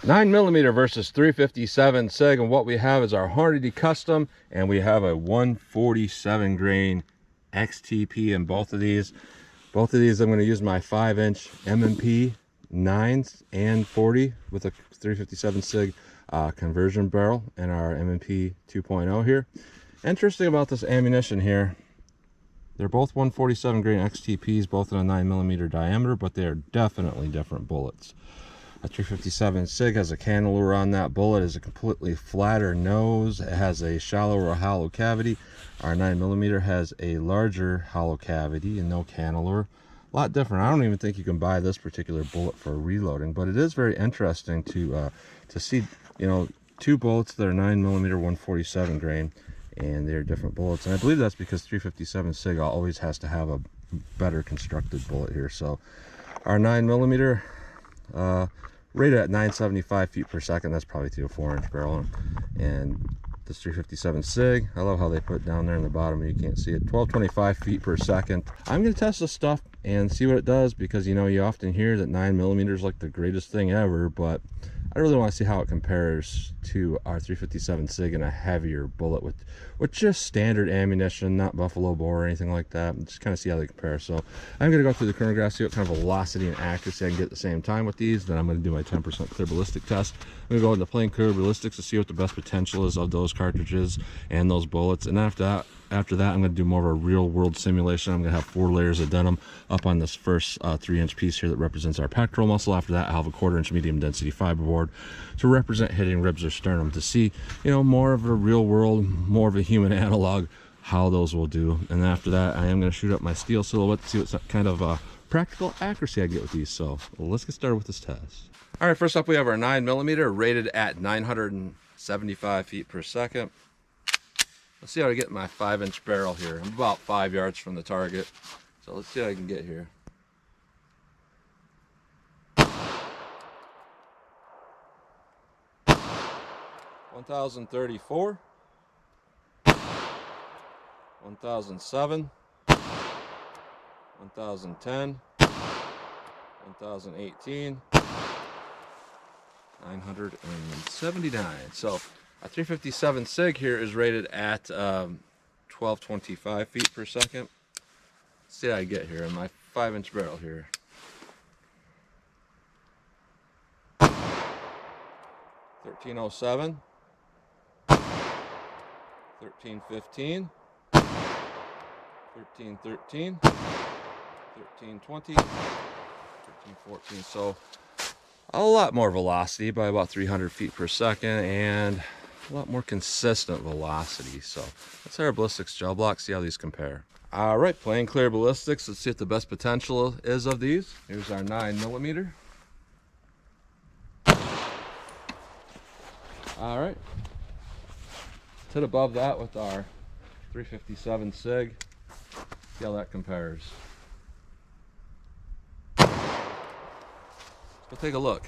9mm versus 357 SIG, and what we have is our Hornady custom, and we have a 147 grain XTP in both of these. Both of these I'm going to use my 5-inch M&P 9s and 40 with a 357 SIG conversion barrel and our M&P 2.0 here. Interesting about this ammunition here, they're both 147 grain XTPs, both in a 9mm diameter, but they are definitely different bullets. A 357 SIG has a cantilever on that bullet, is a completely flatter nose, it has a shallower hollow cavity. Our 9mm has a larger hollow cavity and no cantilever. A lot different. I don't even think you can buy this particular bullet for reloading, but it is very interesting to see, you know, two bullets that are 9mm 147 grain, and they're different bullets. And I believe that's because 357 SIG always has to have a better constructed bullet here. So our 9mm rated at 975 feet per second. That's probably to a 4-inch barrel. And this 357 SIG, I love how they put down there in the bottom, you can't see it, 1225 feet per second. I'm going to test this stuff and see what it does, because you know, you often hear that 9mm is like the greatest thing ever, but I really want to see how it compares to our 357 SIG and a heavier bullet with just standard ammunition, not buffalo bore or anything like that. Just kind of see how they compare. So I'm going to go through the chronograph, see what kind of velocity and accuracy I can get at the same time with these. Then I'm going to do my 10% clear ballistic test. I'm going to go into plain clear ballistics to see what the best potential is of those cartridges and those bullets. And after that I'm going to do more of a real world simulation. I'm going to have 4 layers of denim up on this first 3-inch piece here that represents our pectoral muscle. After that, I'll have a 1/4-inch medium density fiberboard to represent hitting ribs or sternum, to see, you know, more of a real world, more of a human analog, how those will do. And after that, I am going to shoot up my steel silhouette to see what kind of practical accuracy I get with these. So let's get started with this test. All right, first up we have our 9mm rated at 975 feet per second. Let's see how I get my 5-inch barrel here. I'm about 5 yards from the target, so let's see how I can get here. (1034), 1007, 1010, 1018, 979. So a 357 SIG here is rated at 1225 feet per second. Let's see how I get here in my 5-inch barrel here. 1307, 1315, 1313, 1320, 1314. So a lot more velocity by about 300 feet per second, and a lot more consistent velocity. So let's hit our ballistics gel block, see how these compare. All right, plain clear ballistics. Let's see what the best potential is of these. Here's our 9mm. All right, let's hit above that with our 357 SIG. See how that compares. Let's go take a look.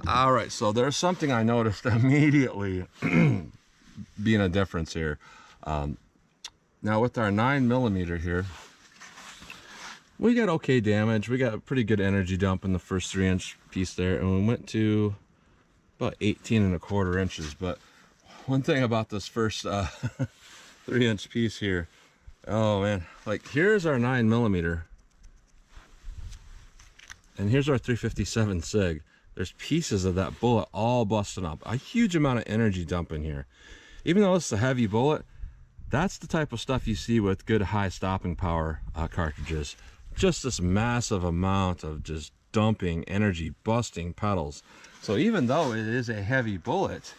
All right, so there's something I noticed immediately being a difference here. Now with our 9mm here, we got okay damage. We got a pretty good energy dump in the first 3-inch piece there, and we went to about 18¼ inches. But one thing about this first 3-inch piece here, oh man, like here's our 9mm, and here's our 357 SIG. There's pieces of that bullet all busting up. A huge amount of energy dump in here. Even though it's a heavy bullet, that's the type of stuff you see with good high stopping power cartridges. Just this massive amount of just dumping energy, busting pedals. So even though it is a heavy bullet,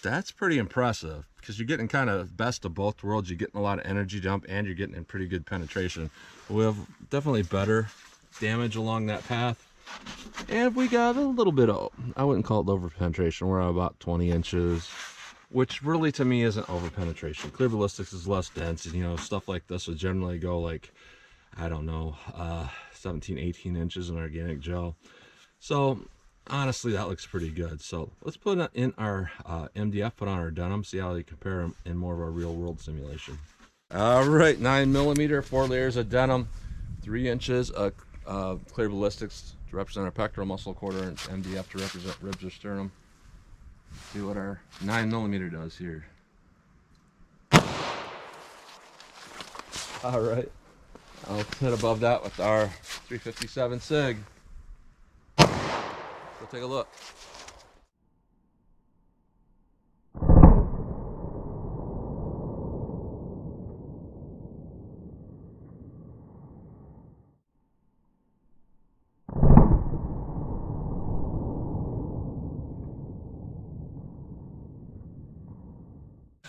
that's pretty impressive, because you're getting kind of best of both worlds. You're getting a lot of energy dump and you're getting in pretty good penetration. We have definitely better damage along that path. And we got a little bit of, I wouldn't call it over penetration. We're at about 20 inches, which really to me isn't over penetration. Clear ballistics is less dense, and you know, stuff like this would generally go like I don't know, 17, 18 inches in organic gel. So honestly, that looks pretty good. So let's put it in our MDF, put on our denim, see how they compare them in more of a real world simulation. All right, 9mm, 4 layers of denim, 3 inches of clear ballistics to represent our pectoral muscle, 1/4 inch MDF to represent ribs or sternum. See what our 9mm does here. All right, I'll hit above that with our 357 SIG. We'll take a look.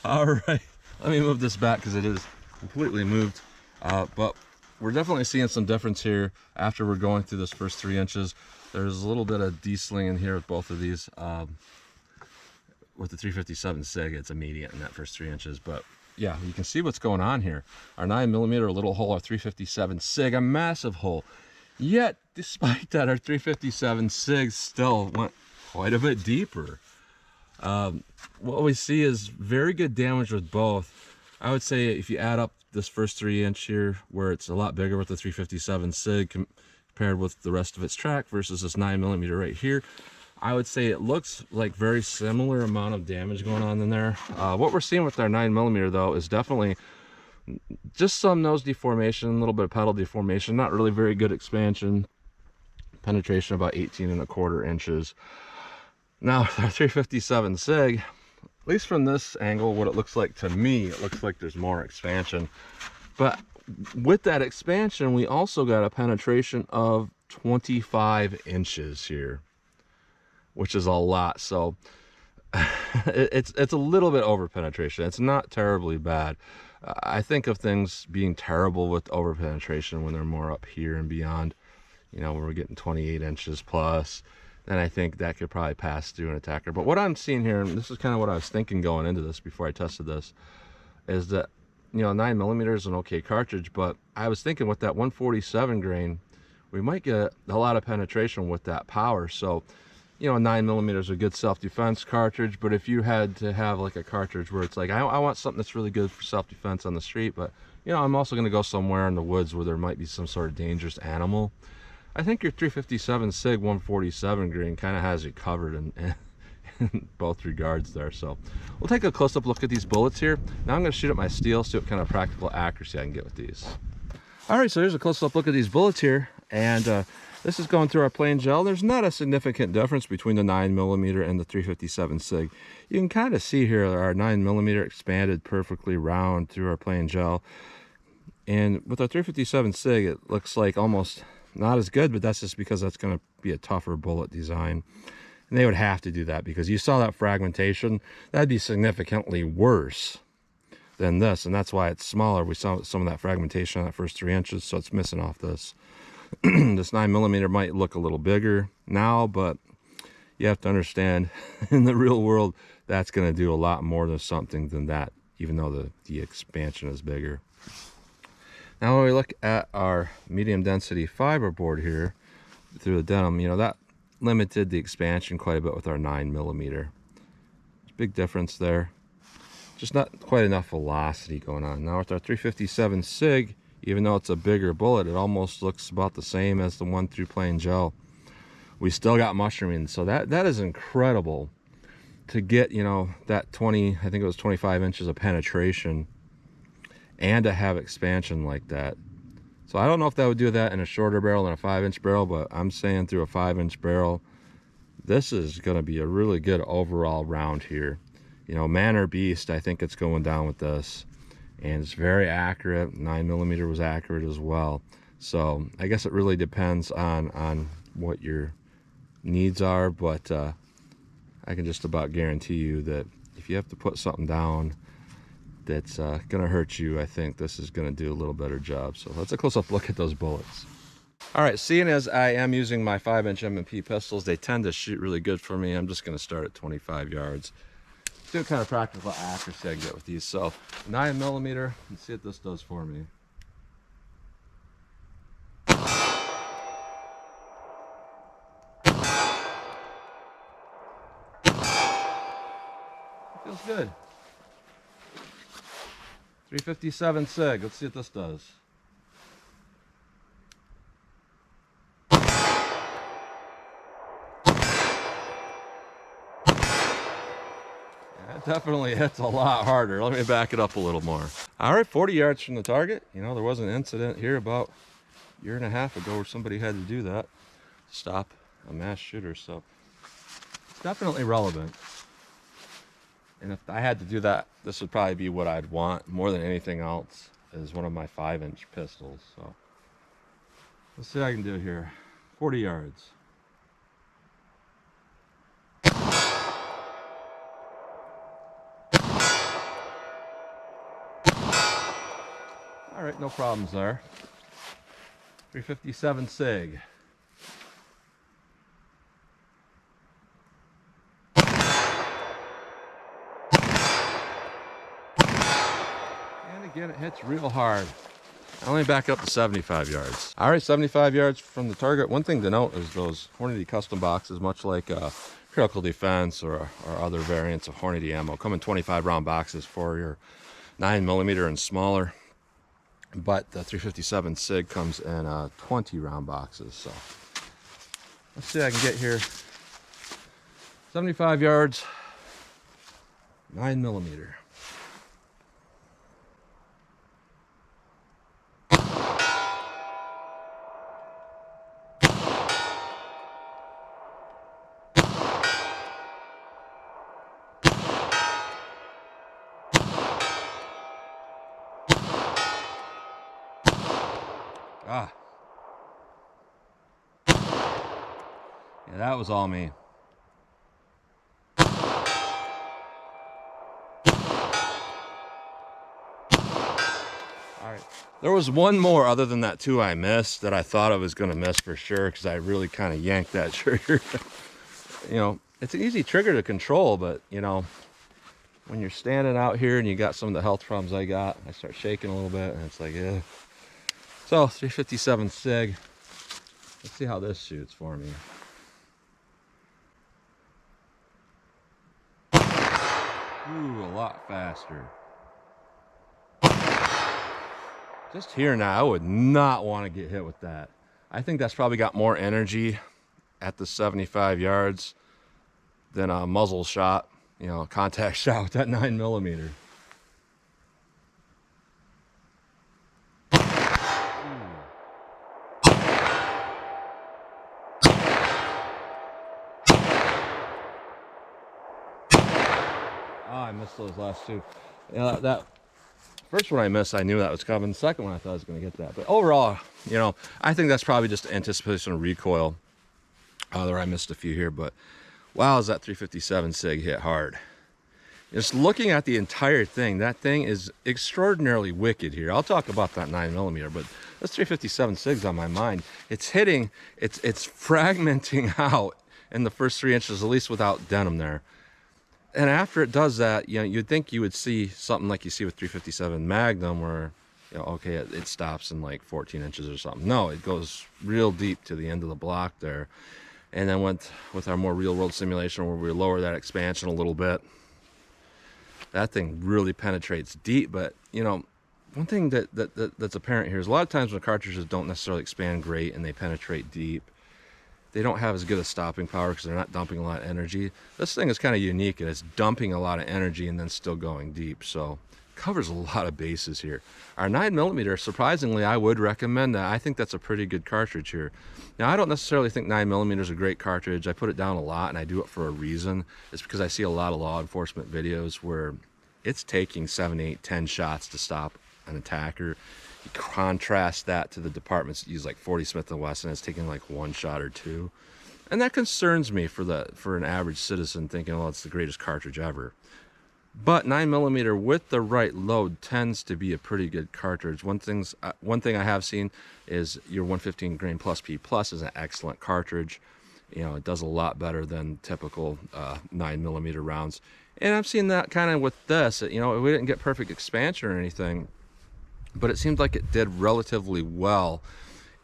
All right, let me move this back because it is completely moved, but we're definitely seeing some difference here after we're going through this first 3 inches. There's a little bit of de-sling in here with both of these. With the 357 SIG, it's immediate in that first 3 inches, but yeah, you can see what's going on here. Our 9mm, a little hole, our 357 SIG, a massive hole. Yet, despite that, our 357 SIG still went quite a bit deeper. What we see is very good damage with both. I would say if you add up this first 3 inch here, where it's a lot bigger with the 357 SIG compared with the rest of its track versus this 9mm right here, I would say it looks like very similar amount of damage going on in there. What we're seeing with our 9mm though is definitely just some nose deformation, a little bit of pedal deformation, not really very good expansion, penetration about 18 1/4 inches. Now our 357 SIG, at least from this angle, what it looks like to me, it looks like there's more expansion. But with that expansion, we also got a penetration of 25 inches here, which is a lot. So it's a little bit over penetration. It's not terribly bad. I think of things being terrible with over penetration when they're more up here and beyond, you know, when we're getting 28 inches plus. Then I think that could probably pass through an attacker. But what I'm seeing here, and this is kind of what I was thinking going into this before I tested this, is that, you know, 9mm is an okay cartridge, but I was thinking with that 147 grain, we might get a lot of penetration with that power. So, you know, 9mm is a good self-defense cartridge, but if you had to have like a cartridge where it's like, I want something that's really good for self-defense on the street, but, you know, I'm also going to go somewhere in the woods where there might be some sort of dangerous animal, I think your 357 SIG 147 grain kind of has you covered in both regards there. So we'll take a close-up look at these bullets here. Now I'm going to shoot at my steel, see what kind of practical accuracy I can get with these. All right, so here's a close-up look at these bullets here, and this is going through our plain gel. There's not a significant difference between the 9mm and the 357 SIG. You can kind of see here our 9mm expanded perfectly round through our plain gel, and with our 357 SIG, it looks like almost not as good, but that's just because that's going to be a tougher bullet design. And they would have to do that because you saw that fragmentation. That'd be significantly worse than this, and that's why it's smaller. We saw some of that fragmentation on that first 3 inches, so it's missing off this. This 9mm might look a little bigger now, but you have to understand, in the real world, that's going to do a lot more than something than that, even though the expansion is bigger. Now when we look at our medium density fiber board here through the denim, you know, that limited the expansion quite a bit with our 9mm. Big difference there. Just not quite enough velocity going on. Now with our 357 SIG, even though it's a bigger bullet, it almost looks about the same as the one through plain gel. We still got mushrooming, so that is incredible to get, you know, that 20, I think it was 25 inches of penetration, and to have expansion like that. So I don't know if that would do that in a shorter barrel than a 5-inch barrel, but I'm saying through a 5-inch barrel, this is going to be a really good overall round here. You know, man or beast, I think it's going down with this. And it's very accurate. 9mm was accurate as well. So I guess it really depends on what your needs are, but I can just about guarantee you that if you have to put something down that's going to hurt you, I think this is going to do a little better job. So let's a close-up look at those bullets. All right, seeing as I am using my 5-inch M&P pistols, they tend to shoot really good for me. I'm just going to start at 25 yards. See what kind of practical accuracy I can get with these. So 9mm, let's see what this does for me. Feels good. 357 SIG. Let's see what this does. That definitely hits a lot harder. Let me back it up a little more. All right, 40 yards from the target. You know, there was an incident here about a year and a half ago where somebody had to do that. Stop a mass shooter, so it's definitely relevant. And if I had to do that, this would probably be what I'd want more than anything else, is one of my 5-inch pistols. So let's see what I can do here. 40 yards. All right, no problems there. 357 SIG. And again, it hits real hard. Now let me back up to 75 yards. All right, 75 yards from the target. One thing to note is those Hornady custom boxes, much like Critical Defense or other variants of Hornady ammo, come in 25 round boxes for your 9mm and smaller. But the 357 SIG comes in 20 round boxes. So let's see what I can get here. 75 yards, 9mm. Ah. Yeah, that was all me. All right. There was one more other than that 2 I missed that I thought I was going to miss for sure because I really kind of yanked that trigger. You know, it's an easy trigger to control, but, you know, when you're standing out here and you got some of the health problems I got, I start shaking a little bit and it's like, yeah. So 357 SIG. Let's see how this shoots for me. Ooh, a lot faster. Just here now, I would not want to get hit with that. I think that's probably got more energy at the 75 yards than a muzzle shot, you know, a contact shot with that 9mm. I missed those last 2. You know, that first one I missed, I knew that was coming. The second one, I thought I was going to get that. But overall, you know, I think that's probably just anticipation of recoil. There I missed a few here, but wow, is that 357 SIG hit hard. Just looking at the entire thing, that thing is extraordinarily wicked here. I'll talk about that 9mm, but this 357 SIG's on my mind. It's hitting, it's fragmenting out in the first 3 inches, at least without denim there. And after it does that, you know, you'd think you would see something like you see with 357 Magnum where, you know, okay, it stops in like 14 inches or something. No, it goes real deep to the end of the block there. And then with our more real world simulation where we lower that expansion a little bit, that thing really penetrates deep. But, you know, one thing that's apparent here is a lot of times when cartridges don't necessarily expand great and they penetrate deep, they don't have as good a stopping power because they're not dumping a lot of energy. This thing is kind of unique and it's dumping a lot of energy and then still going deep. So covers a lot of bases here. Our 9mm, surprisingly, I would recommend that. I think that's a pretty good cartridge here. Now, I don't necessarily think 9mm is a great cartridge. I put it down a lot and I do it for a reason. It's because I see a lot of law enforcement videos where it's taking 7, 8, 10 shots to stop an attacker. You contrast that to the departments that use like 40 Smith & Wesson, it's taking like 1 shot or 2. And that concerns me for an average citizen thinking, oh, it's the greatest cartridge ever. But 9mm with the right load tends to be a pretty good cartridge. One thing I have seen is your 115 grain plus P plus is an excellent cartridge. You know, it does a lot better than typical 9mm rounds. And I've seen that kind of with this. You know, we didn't get perfect expansion or anything, but it seemed like it did relatively well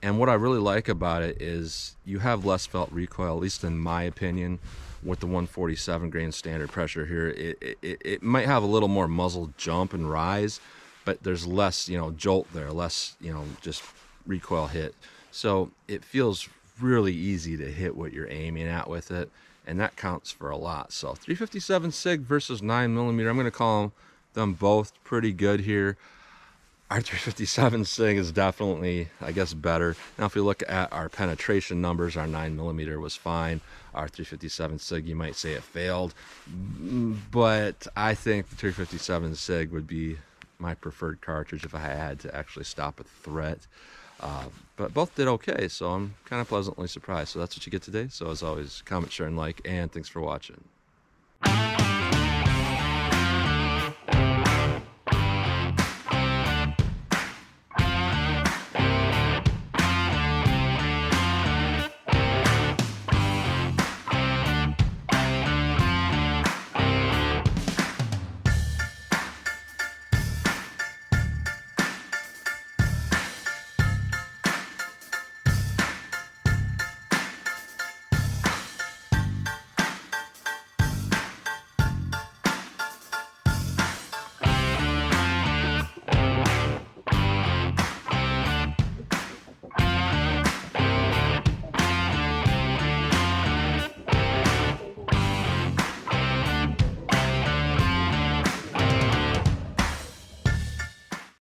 And what I really like about it is you have less felt recoil, at least in my opinion, with the 147 grain standard pressure here. It might have a little more muzzle jump and rise, but there's less, you know, jolt there, less, you know, just recoil hit. So it feels really easy to hit what you're aiming at with it, and that counts for a lot. So 357 SIG versus 9mm, I'm going to call them both pretty good here. Our 357 SIG is definitely, I guess, better. Now, if you look at our penetration numbers, our 9mm was fine. Our 357 SIG, you might say it failed. But I think the 357 SIG would be my preferred cartridge if I had to actually stop a threat. But both did okay, so I'm kind of pleasantly surprised. So that's what you get today. So as always, comment, share, and like, and thanks for watching.